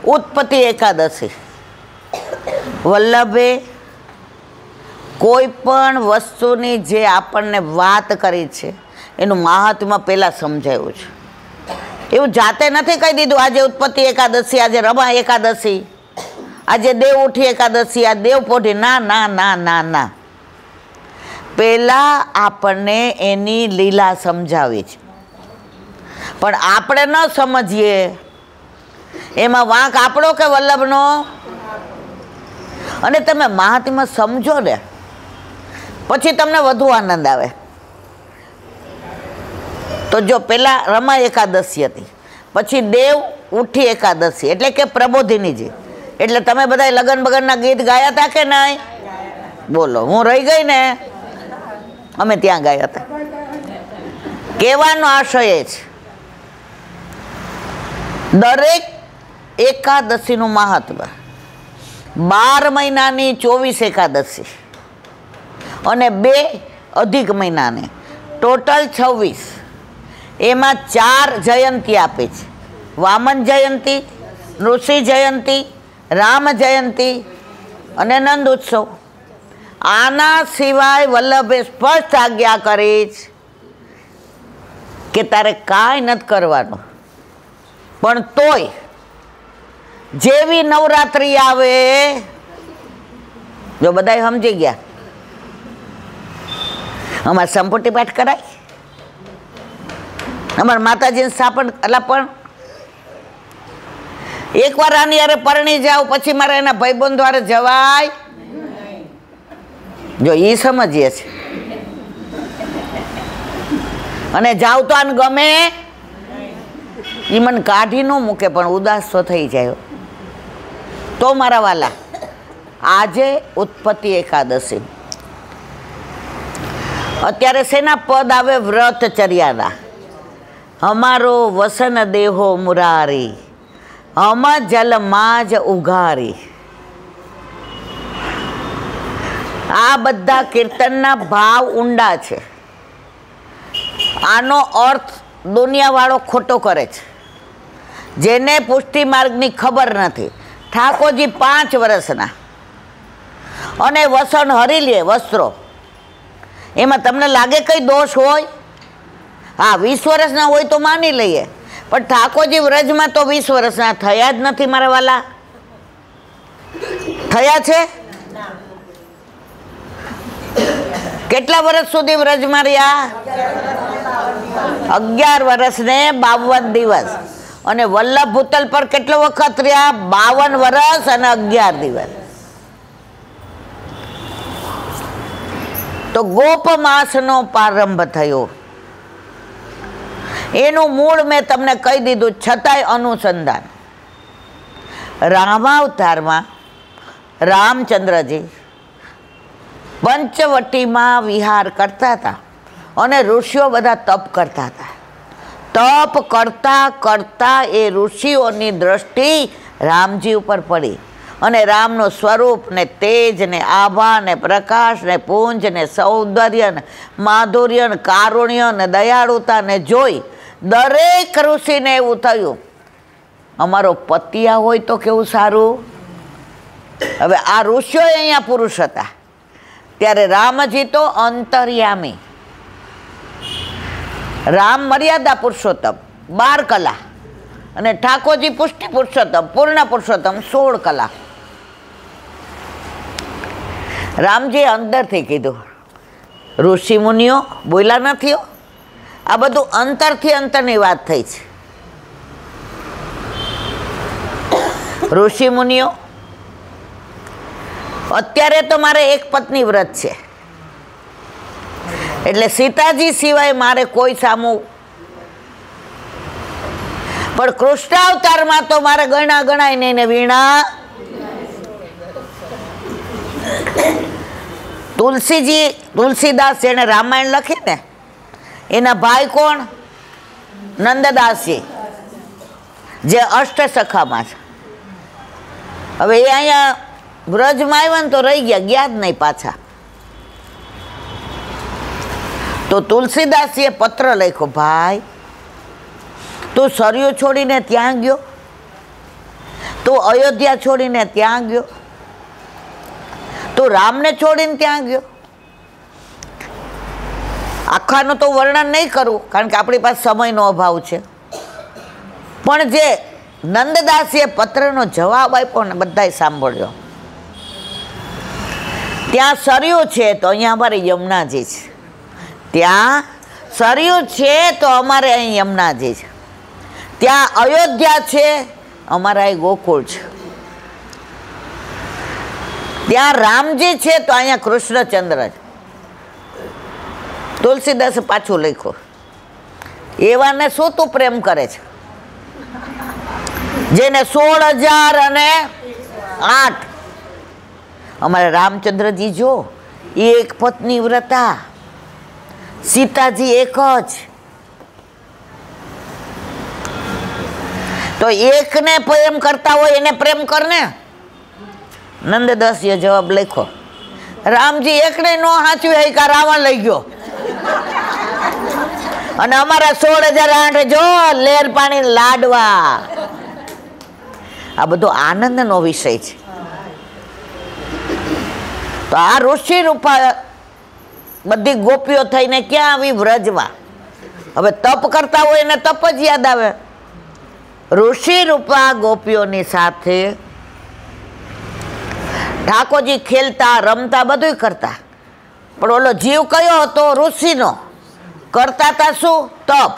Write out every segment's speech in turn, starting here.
ઉત્પત્તિ એકાદશી વલ્લભે કોઈ પણ વસ્તુની જે આપણને વાત કરી છે એનું મહાત્મ્ય પહેલાં સમજાયું છે. એવું જાતે નથી કહી દીધું આજે ઉત્પત્તિ એકાદશી, આજે રમા એકાદશી, આજે દેવ ઉઠી એકાદશી, આ દેવ પોઢી. ના ના ના ના ના, પહેલાં આપણને એની લીલા સમજાવી છે. પણ આપણે ન સમજીએ એમાં વાંક આપણો કે વલ્લભનો. અને તમે મહાત્મ્ય સમજો ને પછી તમને વધુ આનંદ આવે. તો જો પહેલાં રમા એકાદશી હતી, પછી દેવ ઉઠી એકાદશી એટલે કે પ્રબોધિનીજી. એટલે તમે બધા લગન બગનના ગીત ગાયા હતા કે નહીં? બોલો, હું રહી ગઈ ને? અમે ત્યાં ગયા હતા. કહેવાનો આશય એ છે દરેક એકાદશીનું મહાત્મ્ય. 12 મહિનાની 24 એકાદશી અને 2 અધિક મહિનાની ટોટલ 26. એમાં 4 જયંતી આપે છે: વામન જયંતી, ઋષિ જયંતી, રામ જયંતી અને નંદ ઉત્સવ. આના સિવાય વલ્લભે સ્પષ્ટ આજ્ઞા કરી છે કે તારે કાંઈ નથી કરવાનું. પણ તોય જેવી નવરાત્રિ આવે, જો બધા સમજી ગયા, અમારે સંપૂર્તિ પાઠ કરાય, અમારા માતાજીને સ્થાપન. એટલે પણ એકવાર આની યારે પરણી જાવ પછી મારે એના ભાઈબંધ દ્વારા જવાય. જો એ સમજીએ છે અને જાવ તો આને ગમે એ મને કાઢી ન મૂકે પણ ઉદાસ તો થઈ જાય. તો મારા વાલા, આજે ઉત્પત્તિ એકાદશી. અત્યારે શેના પદ આવે? વ્રતચર્યાના. અમારો વસન દેહો મુરારી, હમ જલમાં જ ઉઘારી. આ બધા કીર્તનના ભાવ ઊંડા છે. આનો અર્થ દુનિયાવાળો ખોટો કરે છે. જેને પુષ્ટિ માર્ગની ખબર નથી. ઠાકોરજી 5 વર્ષના અને વસન હરી લે વસ્ત્રો. એમાં તમને લાગે કઈ દોષ હોય? હા, 20 વર્ષના હોય તો માની લઈએ, પણ ઠાકોરજી વ્રજમાં તો 20 વર્ષના થયા જ નથી મારા વાલા. થયા છે? કેટલા વર્ષ સુધી વ્રજમાં રહ્યા? 11 વર્ષ ને 52 દિવસ. અને વલ્લભ ભૂતલ પર કેટલો વખત રહ્યા? 52 વર્ષ અને 11 દિવસ. તો ગોપ માસનો પ્રારંભ થયો. એનું મૂળ મેં તમને કહી દીધું, છતાંય અનુસંધાન. રામાવતારમાં રામચંદ્રજી પંચવટીમાં વિહાર કરતા હતા અને ઋષિઓ બધા તપ કરતા હતા. તપ કરતા કરતા એ ઋષિઓની દ્રષ્ટિ રામજી ઉપર પડી અને રામનું સ્વરૂપ ને તેજ ને આભા ને પ્રકાશ ને પુંજ ને સૌંદર્ય ને માધુર્ય ને કારુણ્ય ને દયાળુતા ને જોઈ દરેક ઋષિને એવું થયું, અમારો પતિયા હોય તો કેવું સારું. હવે આ ઋષિઓ અહીંયા પુરુષ હતા, ત્યારે રામજી તો અંતર્યામી. રામ મર્યાદા પુરુષોત્તમ 12 કલા અને ઠાકોરજી પુષ્ટિ પુરુષોત્તમ પૂર્ણ પુરુષોત્તમ 16 કલા. રામજીએ અંદરથી કીધું, ઋષિ મુનિઓ બોલ્યા નથી. આ બધું અંતરથી અંતરની વાત થઈ છે. ઋષિ મુનિઓ, અત્યારે તો મારે એક પત્ની વ્રત છે, એટલે સીતાજી સિવાય મારે કોઈ સામું. પણ કૃષ્ણાવતારમાં તો મારે ગણા ગણાય નહીં ને વીણા. તુલસીદાસ જેને રામાયણ લખી ને એના ભાઈ કોણ? નંદદાસજી, જે અષ્ટસખામાં છે. હવે એ અહીંયા વ્રજમાં આવ્યા ને તો રહી ગયા, ગયા જ નહીં પાછા. તો તુલસીદાસજીએ પત્ર લખ્યો, ભાઈ તું સરયુ છોડીને ત્યાં ગયો, તું અયોધ્યા છોડીને ત્યાં ગયો, તું રામને છોડીને ત્યાં ગયો. આખાનું તો વર્ણન નહીં કરું કારણ કે આપણી પાસે સમયનો અભાવ છે, પણ જે નંદદાસીએ પત્રનો જવાબ આપ્યો ને બધાએ સાંભળ્યો. ત્યાં સરયુ છે તો અહીંયા અમારે યમુનાજી છે, ત્યાં સરયુ છે તો અમારે અહીં યમુનાજી છે, ત્યાં અયોધ્યા છે અમારા અહીં ગોકુળ છે, ત્યાં રામજી છે તો અહીંયા કૃષ્ણચંદ્ર છે. તુલસીદાસે પાછું લખ્યું, એવાને શું તું પ્રેમ કરે છે જેને 16,008. અમારા રામચંદ્રજી જો એક પત્ની વ્રતા, સીતાજી એક જ. તો એકને પ્રેમ કરતા હોય એને પ્રેમ કરને. નંદદાસીએ જવાબ લખ્યો, રામજી એકને નો સાચું હોય કા રાવણ લઈ ગયો, અને અમારા 16,008 જો લેર પાણી લાડવા. આ બધો આનંદનો વિષય છે. તો આ ઋષિ રૂપા બધી ગોપીઓ થઈને ક્યાં આવી? વ્રજમાં. હવે તપ કરતા હોય એને તપ જ યાદ આવે. ઋષિ રૂપા ગોપીઓની સાથે ઠાકોરજી ખેલતા રમતા બધું કરતા, પણ ઓલો જીવ કયો હતો? ઋષિનો. કરતા હતા શું? તપ.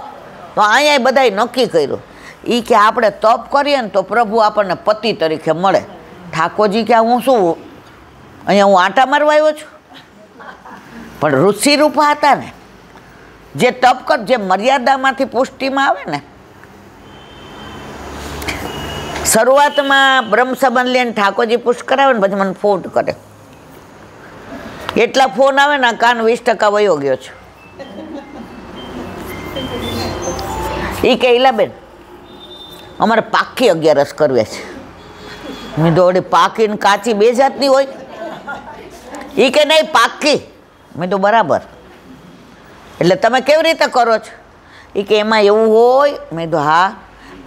તો અહીંયા બધાએ નક્કી કર્યું એ કે આપણે તપ કરીએ ને તો પ્રભુ આપણને પતિ તરીકે મળે. ઠાકોરજી કે હું શું અહીંયા હું આંટા મારવા આવ્યો છું? પણ ઋષિ રૂપા હતા ને, જે તપ કર, જે મર્યાદામાંથી પુષ્ટિમાં આવે ને. શરૂઆતમાં બ્રહ્મ સંબંધ લઈને ઠાકોરજી પુષ્ટ કરાવે ને પછી મને ફોન કરે, એટલા ફોન આવે ને કાન 20% વયો ગયો છે. એ કે ઈલાબેન અમારે પાકી 11 કરવે છે. મેં તો વળી પાકી ને કાચી બે જાતની હોય. એ કે નહીં પાકી. મેં તો બરાબર. એટલે તમે કેવી રીતે કરો છો? એ કે એમાં એવું હોય. મેં તો હા,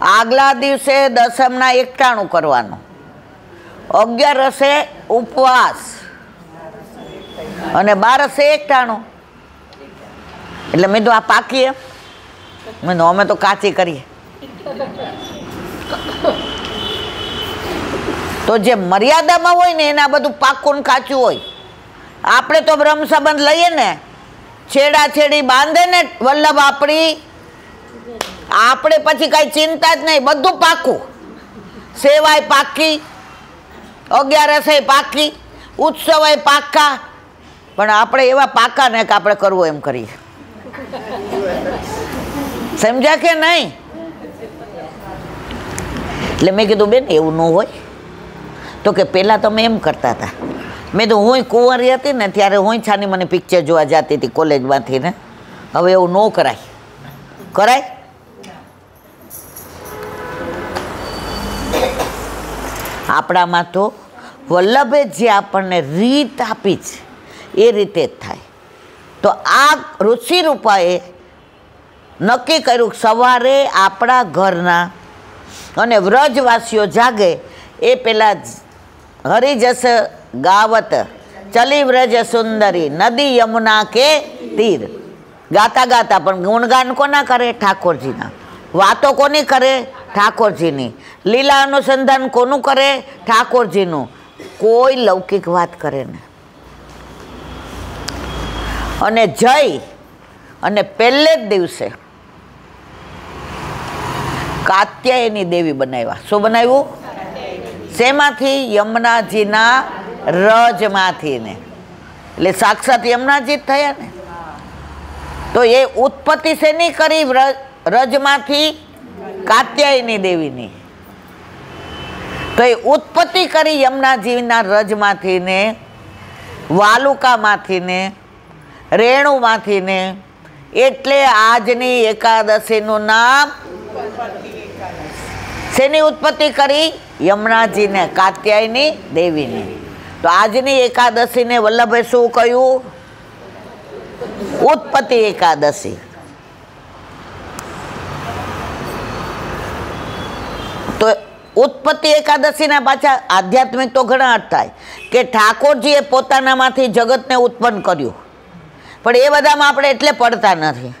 આગલા દિવસે દસમના 91 કરવાનું, 11 ઉપવાસ અને 12 91. એટલે મેં તો આ પાકી એમ. મેં અમે તો કાચી કરીએ. તો જે મર્યાદામાં હોય ને એને આ બધું પાકું ને કાચું હોય. આપણે તો બ્રહ્મ સંબંધ લઈએ ને, છેડા છેડી બાંધે ને વલ્લભ આપણી, આપણે પછી કઈ ચિંતા જ નહીં, બધું પાકું. સેવાય પાકી, 11 પાકી, ઉત્સવ પાકા. પણ આપણે એવા પાકા ને કે આપણે કરવું એમ કરીએ. સમજ્યા કે નહીં? એટલે મેં કીધું બેન એવું ન હોય. તો કે પહેલાં તમે એમ કરતા હતા. મેં તો હું કુંવારી હતી ને ત્યારે હું છાની મને પિક્ચર જોવા જતી હતી કોલેજમાંથી ને. હવે એવું ન કરાય. કરાય? આપણામાં તો વલ્લભે જે આપણને રીત આપી છે એ રીતે જ થાય. તો આ ઋષિ રૂપાએ નક્કી કર્યું સવારે આપણા ઘરના અને વ્રજવાસીઓ જાગે એ પહેલાં હરિજસ ગાવત ચલી વ્રજ સુંદરી નદી યમુના કે તીર. ગાતા ગાતા પણ ગુણગાન કોના કરે? ઠાકોરજીના. વાતો કોની કરે? ઠાકોરજીની. લીલા અનુસંધાન કોનું કરે? ઠાકોરજીનું. કોઈ લૌકિક વાત કરે ને. અને જઈ અને પહેલે જ દિવસે કાત્યાયની દેવી બનાવ્યા. શું બનાવ્યું? શેમાંથી? યમુનાજીના રજમાંથી ને. એટલે સાક્ષાત યમુનાજી જ થયા ને. તો એ ઉત્પત્તિ શેની કરી? રજમાંથી કાત્યાયની દેવીની. તો એ ઉત્પત્તિ કરી યમુનાજીના રજમાંથી ને, વાલુકામાંથી ને, રેણુમાંથી ને. એટલે આજની એકાદશીનું નામ શેની ઉત્પત્તિ કરી? યમુનાજીને, કાત્યાયની દેવીની. તો આજની એકાદશીને વલ્લભે શું કહ્યું? ઉત્પત્તિ એકાદશી. તો ઉત્પત્તિ એકાદશીના પાછા આધ્યાત્મિક તો ઘણા અર્થ થાય કે ઠાકોરજીએ પોતાનામાંથી જગતને ઉત્પન્ન કર્યું, પણ એ બધામાં આપણે એટલે પડતા નથી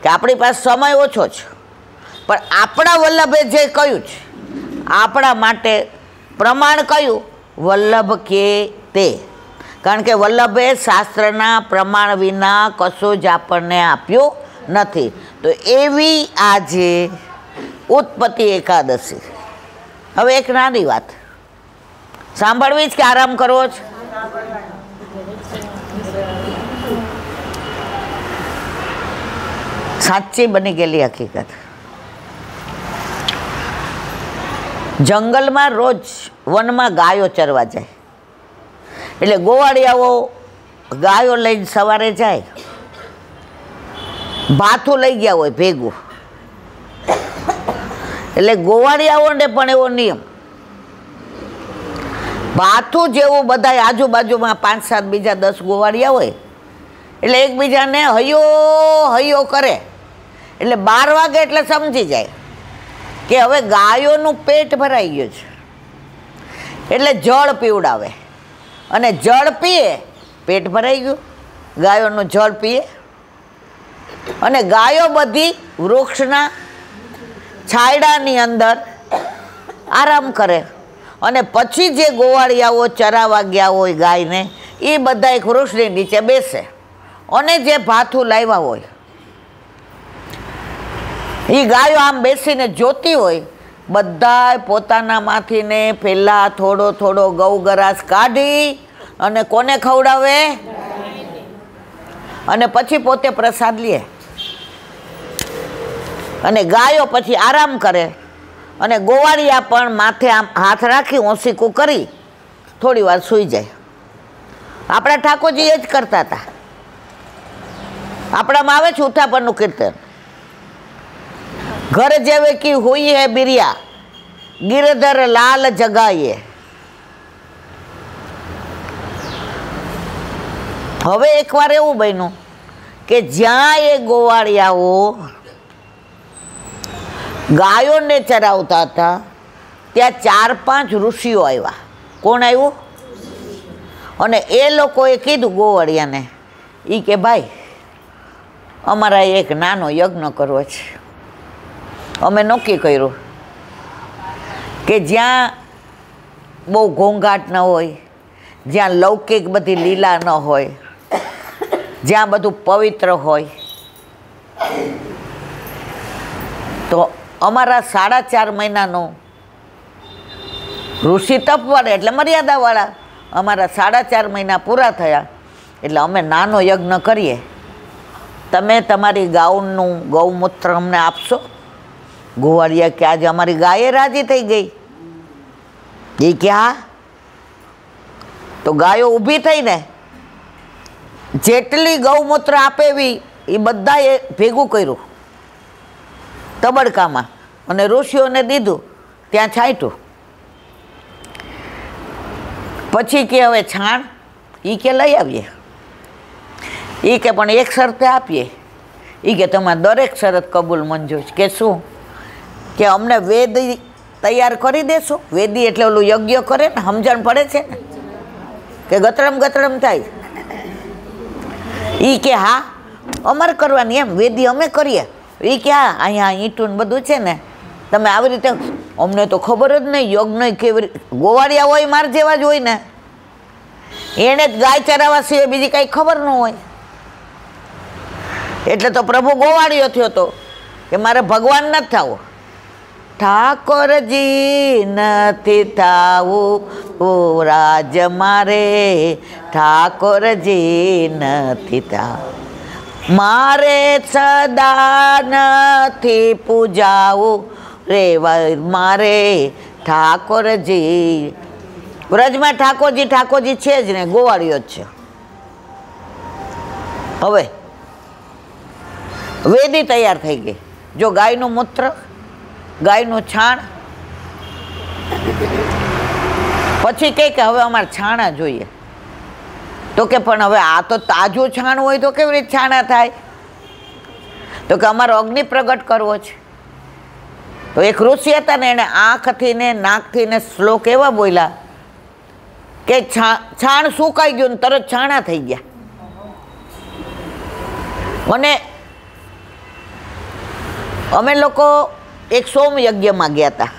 કે આપણી પાસે સમય ઓછો છે. પણ આપણા વલ્લભે જે કહ્યું છે આપણા માટે પ્રમાણ કયું? વલ્લભ કે તે. કારણ કે વલ્લભે શાસ્ત્રના પ્રમાણ વિના કશું જ આપણને આપ્યું નથી. તો એવી આજે ઉત્પત્તિ એકાદશી. હવે એક નાની વાત સાંભળવી જ કે આરામ કરવો જ? સાચી બની ગયેલી હકીકત. જંગલમાં રોજ વનમાં ગાયો ચરવા જાય, એટલે ગોવાળિયાઓ ગાયો લઈને સવારે જાય, ભાથું લઈ ગયા હોય ભેગું. એટલે ગોવાળિયાઓને પણ એવો નિયમ, ભાથું જેવું બધા આજુબાજુમાં 5-7 બીજા 10 ગોવાળિયા હોય એટલે એકબીજાને હૈયો હૈયો કરે. એટલે 12 વાગે એટલે સમજી જાય કે હવે ગાયોનું પેટ ભરાઈ ગયું છે, એટલે જળ પીવડાવે. અને જળ પીએ, પેટ ભરાઈ ગયું, ગાયોનું જળ પીએ. અને ગાયો બધી વૃક્ષના છાયડાની અંદર આરામ કરે. અને પછી જે ગોવાળિયાઓ ચરાવા ગયા હોય ગાયને, એ બધા એક વૃક્ષની નીચે બેસે અને જે ભાથું લાવ્યા હોય એ ગાયો આમ બેસીને જોતી હોય. બધા પોતાનામાંથી ને પહેલાં થોડો થોડો ગૌગરાસ કાઢી અને કોને ખવડાવે? અને પછી પોતે પ્રસાદ લે. અને ગાયો પછી આરામ કરે. અને ગોવાળિયા પણ માથે આમ હાથ રાખી ઓસીકું કરી થોડી વાર સૂઈ જાય. આપણા ઠાકોરજી એ જ કરતા હતા. આપણામાં આવે છે ઉઠાપણનું કીર્તન, ઘર જેવે કી હુઈ હે બિરિયા, ગિરધર લાલ જગાઈએ. હવે એકવાર એવું બન્યું કે જ્યાં એ ગોવાળિયાઓ ગાયોને ચરાવતા હતા ત્યાં 4-5 ઋષિઓ આવ્યા. કોણ આવ્યું? અને એ લોકોએ કીધું ગોવાળિયાને, એ કે ભાઈ અમારા એક નાનો યજ્ઞ કરવો છે. અમે નક્કી કર્યું કે જ્યાં બહુ ઘોંઘાટ ન હોય, જ્યાં લૌકિક બધી લીલા ન હોય, જ્યાં બધું પવિત્ર હોય, તો અમારા 4.5 મહિનાનો ઋષિ તપવાળા એટલે મર્યાદાવાળા, અમારા 4.5 મહિના પૂરા થયા એટલે અમે નાનો યજ્ઞ કરીએ. તમે તમારી ગાઉનું ગૌમૂત્ર અમને આપશો? ગોવાળિયા કે આજે અમારી ગાયે રાજી થઈ ગઈ. એ કે હા. તો ગાયો ઊભી થઈને જેટલી ગૌમૂત્ર આપે એવી એ બધાએ ભેગું કર્યું તબડકામાં અને ઋષિઓને દીધું, ત્યાં છાંટ્યું. પછી કે હવે છાણ એ કે લઈ આવીએ. એ કે પણ એક શરતે આપીએ. એ કે તમારે દરેક શરત કબૂલ મંજૂર છે. કે શું? કે અમને વેદ તૈયાર કરી દેશો? વેદી એટલે ઓલું યજ્ઞ કરે ને, સમજણ પડે છે ને કે ગતરમ ગતરમ થાય. એ કે હા અમારે કરવાની એમ, વેદી અમે કરીએ. એ કે હા અહીંયા ઈંટું બધું છે ને, તમે આવી રીતે. અમને તો ખબર જ નહીં યજ્ઞ કેવી રીતે. ગોવાળિયા હોય માર જેવા જ હોય ને, એને જ ગાય ચરાવવા સિવાય બીજી કાંઈ ખબર ન હોય. એટલે તો પ્રભુ ગોવાળિયો થયો હતો કે મારે ભગવાન નથી થવું. ઠાકોરજી નથી થવું રાજ મારે, ઠાકોરજી નથી થવું મારે, સદા નથી પૂજાવું રે મારે, ઠાકોરજી. વ્રજમાં ઠાકોરજી ઠાકોરજી છે જ ને, ગોવાળિયો જ છે. હવે વેદી તૈયાર થઈ ગઈ. જો ગાયનું મૂત્ર, ગાયનું છાણ. પછી કહે કે હવે અમારે છાણા જોઈએ. તો કે પણ હવે આ તો તાજું છાણ હોય તો કેવી રીતે છાણા થાય? તો કે અમારો અગ્નિ પ્રગટ કરવો છે. તો એક ઋષિ હતા ને, એણે આંખથી ને નાકથી ને શ્લોક એવા બોલ્યા કે છાણ સુકાઈ ગયું ને તરત છાણા થઈ ગયા. અને અમે લોકો એક સોમ યજ્ઞમાં ગયા હતા.